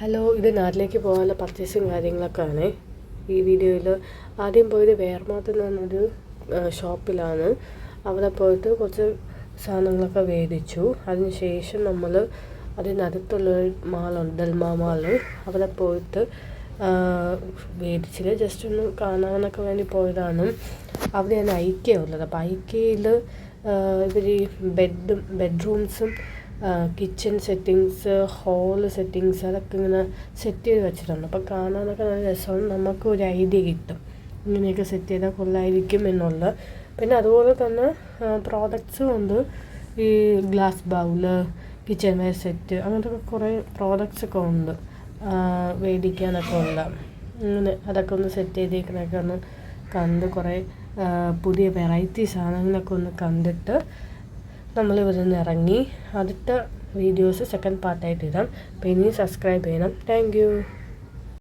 Hello, ഇത് നാട്ടിലേക്ക് പോകാനുള്ള പർച്ചേസും കാര്യങ്ങളൊക്കെയാണ് ഈ വീഡിയോയിൽ. ആദ്യം പോയത് വേർമാത്ത് എന്ന് പറഞ്ഞൊരു ഷോപ്പിലാണ്. അവിടെ പോയിട്ട് കുറച്ച് സാധനങ്ങളൊക്കെ മേടിച്ചു. അതിനുശേഷം നമ്മൾ അതിനടുത്തുള്ളൊരു മാളുണ്ട്, ഡൽമ മാള്. അവിടെ പോയിട്ട് മേടിച്ചില്ല, ജസ്റ്റ് ഒന്ന് കാണാനൊക്കെ വേണ്ടി പോയതാണ്. അവിടെയാണ് ഐക്യ ഉള്ളത്. അപ്പോൾ ഐക്യയിൽ ഇവർ ബെഡ്റൂംസും കിച്ചൺ സെറ്റിങ്സ്, ഹോള് സെറ്റിങ്സ് അതൊക്കെ ഇങ്ങനെ സെറ്റ് ചെയ്ത് വെച്ചിട്ടുണ്ട്. അപ്പോൾ കാണാനൊക്കെ നല്ല രസമാണ്. നമുക്ക് ഒരു ഐഡിയ കിട്ടും ഇങ്ങനെയൊക്കെ സെറ്റ് ചെയ്താൽ കൊള്ളായിരിക്കും എന്നുള്ള. പിന്നെ അതുപോലെ തന്നെ പ്രോഡക്ട്സും ഉണ്ട്. ഈ glass bowl, kitchen wear set, അങ്ങനത്തെ കുറേ പ്രോഡക്ട്സൊക്കെ ഉണ്ട് മേടിക്കാനൊക്കെ ഉള്ള. അങ്ങനെ അതൊക്കെ ഒന്ന് സെറ്റ് ചെയ്തേക്കുന്നതൊക്കെ ഒന്ന് കണ്ട് കുറേ പുതിയ വെറൈറ്റി സാധനങ്ങളൊക്കെ ഒന്ന് കണ്ടിട്ട് നമ്മൾ ഇവിടെ നിന്ന് ഇറങ്ങി. അടുത്ത വീഡിയോസ് സെക്കൻഡ് പാർട്ടായിട്ട് ഇടാം. അപ്പോൾ ഇനി സബ്സ്ക്രൈബ് ചെയ്യണം. Thank you.